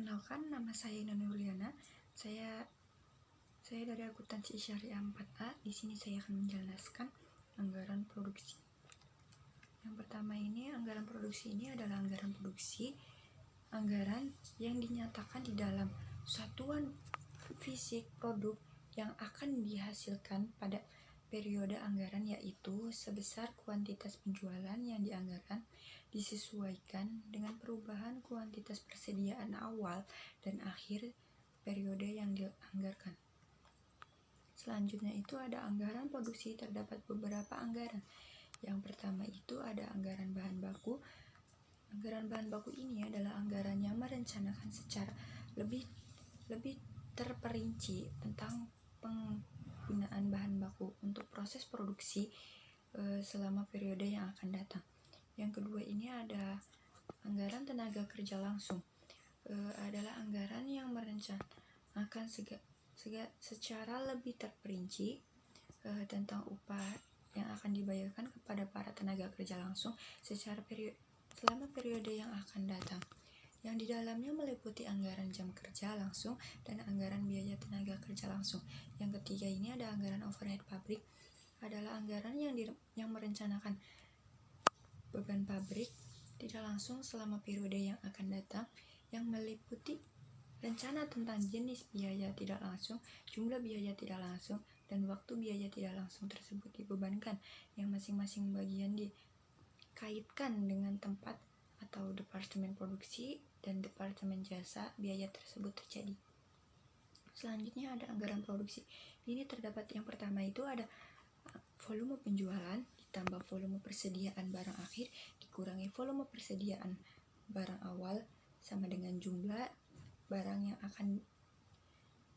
Perkenalkan, nama saya Ina Nurliana. Saya dari akuntansi syariah 4A. Di sini saya akan menjelaskan anggaran produksi. Yang pertama ini, anggaran produksi ini adalah anggaran produksi, anggaran yang dinyatakan di dalam satuan fisik produk yang akan dihasilkan pada periode anggaran, yaitu sebesar kuantitas penjualan yang dianggarkan disesuaikan dengan perubahan kuantitas persediaan awal dan akhir periode yang dianggarkan. Selanjutnya itu ada anggaran produksi. Terdapat beberapa anggaran. Yang pertama itu ada anggaran bahan baku. Anggaran bahan baku ini adalah anggaran yang merencanakan secara lebih terperinci tentang penggunaan bahan baku untuk proses produksi selama periode yang akan datang. Yang kedua ini ada anggaran tenaga kerja langsung. Adalah anggaran yang merencanakan secara lebih terperinci tentang upah yang akan dibayarkan kepada para tenaga kerja langsung selama periode yang akan datang, yang di dalamnya meliputi anggaran jam kerja langsung dan anggaran biaya tenaga kerja langsung. Yang ketiga ini ada anggaran overhead pabrik. Adalah anggaran yang merencanakan beban pabrik tidak langsung selama periode yang akan datang, yang meliputi rencana tentang jenis biaya tidak langsung, jumlah biaya tidak langsung, dan waktu biaya tidak langsung tersebut dibebankan, yang masing-masing bagian dikaitkan dengan tempat atau departemen produksi dan departemen jasa biaya tersebut terjadi. Selanjutnya ada anggaran produksi. Ini terdapat yang pertama itu ada volume penjualan ditambah volume persediaan barang akhir dikurangi volume persediaan barang awal sama dengan jumlah barang yang akan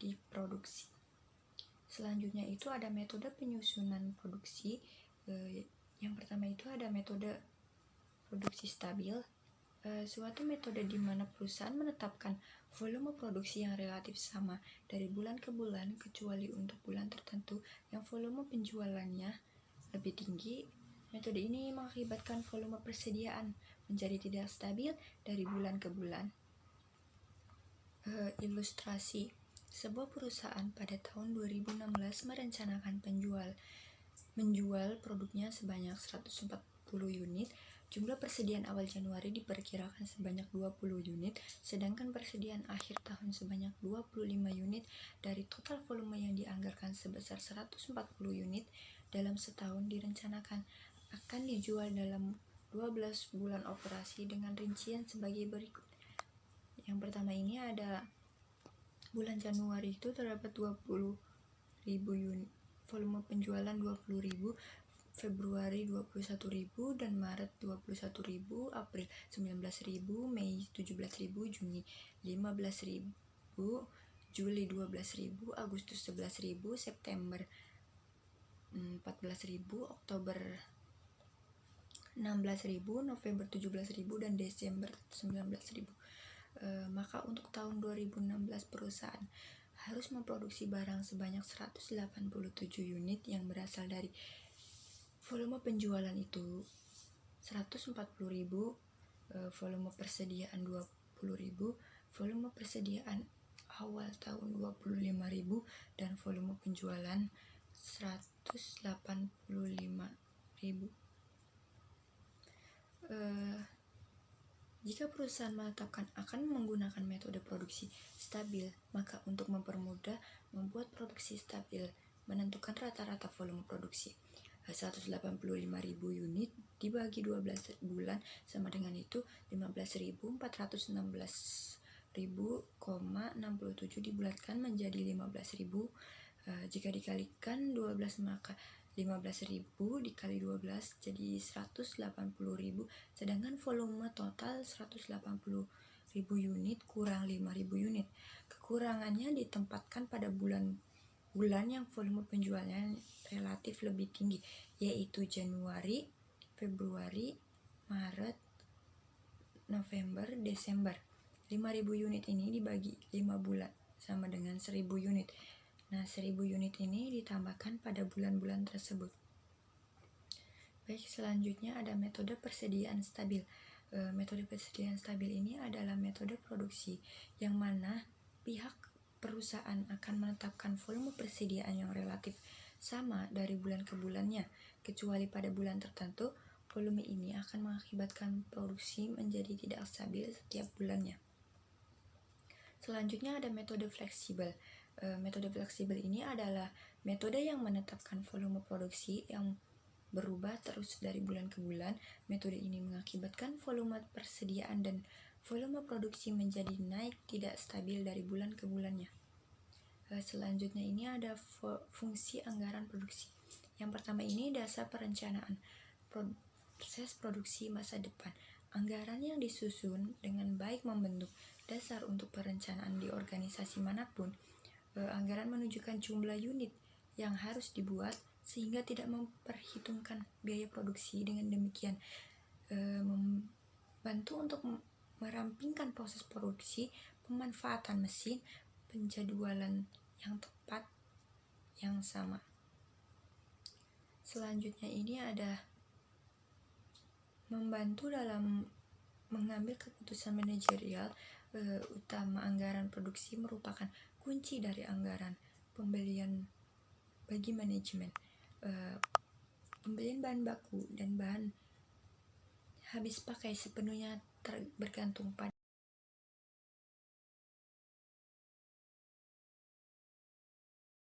diproduksi. Selanjutnya itu ada metode penyusunan produksi. Yang pertama itu ada metode produksi stabil. Suatu metode di mana perusahaan menetapkan volume produksi yang relatif sama dari bulan ke bulan, kecuali untuk bulan tertentu yang volume penjualannya lebih tinggi. Metode ini mengakibatkan volume persediaan menjadi tidak stabil dari bulan ke bulan. Ilustrasi: sebuah perusahaan pada tahun 2016 merencanakan menjual produknya sebanyak 140 unit. Jumlah persediaan awal Januari diperkirakan sebanyak 20 unit, sedangkan persediaan akhir tahun sebanyak 25 unit. Dari total volume yang dianggarkan sebesar 140 unit dalam setahun direncanakan akan dijual dalam 12 bulan operasi dengan rincian sebagai berikut. Yang pertama ini ada bulan Januari itu terdapat 20.000 unit, volume penjualan 20.000, Februari 21.000, dan Maret 21.000, April 19.000, Mei 17.000, Juni 15.000, Juli 12.000, Agustus 11.000, September 14.000, Oktober 16.000, November 17.000, dan Desember 19.000. Maka untuk tahun 2016 perusahaan harus memproduksi barang sebanyak 187 unit yang berasal dari volume penjualan itu 140.000, volume persediaan 20.000, volume persediaan awal tahun 25.000, dan volume penjualan 185.000. Jika perusahaan menetapkan akan menggunakan metode produksi stabil, maka untuk mempermudah membuat produksi stabil, menentukan rata-rata volume produksi 185.000 unit dibagi 12 bulan sama dengan itu 15.416.000,67 dibulatkan menjadi 15.000. Jika dikalikan 12 maka 15.000 dikali 12 jadi 180.000, sedangkan volume total 180.000 unit kurang 5.000 unit. Kekurangannya ditempatkan pada bulan yang volume penjualannya relatif lebih tinggi, yaitu Januari, Februari, Maret, November, Desember. 5.000 unit ini dibagi 5 bulan sama dengan 1.000 unit. Nah, 1.000 unit ini ditambahkan pada bulan-bulan tersebut. Baik, selanjutnya ada metode persediaan stabil. Metode persediaan stabil ini adalah metode produksi yang mana pihak perusahaan akan menetapkan volume persediaan yang relatif sama dari bulan ke bulannya, kecuali pada bulan tertentu volume ini akan mengakibatkan produksi menjadi tidak stabil setiap bulannya. Selanjutnya ada metode fleksibel. Metode fleksibel ini adalah metode yang menetapkan volume produksi yang berubah terus dari bulan ke bulan. Metode ini mengakibatkan volume persediaan dan volume produksi menjadi naik tidak stabil dari bulan ke bulannya. Selanjutnya ini ada fungsi anggaran produksi. Yang pertama ini dasar perencanaan proses produksi masa depan. Anggaran yang disusun dengan baik membentuk dasar untuk perencanaan di organisasi manapun. Anggaran menunjukkan jumlah unit yang harus dibuat sehingga tidak memperhitungkan biaya produksi. Dengan demikian membantu untuk merampingkan proses produksi, pemanfaatan mesin, penjadwalan yang tepat yang sama. Selanjutnya ini ada membantu dalam mengambil keputusan manajerial. Utama anggaran produksi merupakan kunci dari anggaran pembelian bagi manajemen. Pembelian bahan baku dan bahan habis pakai sepenuhnya bergantung pada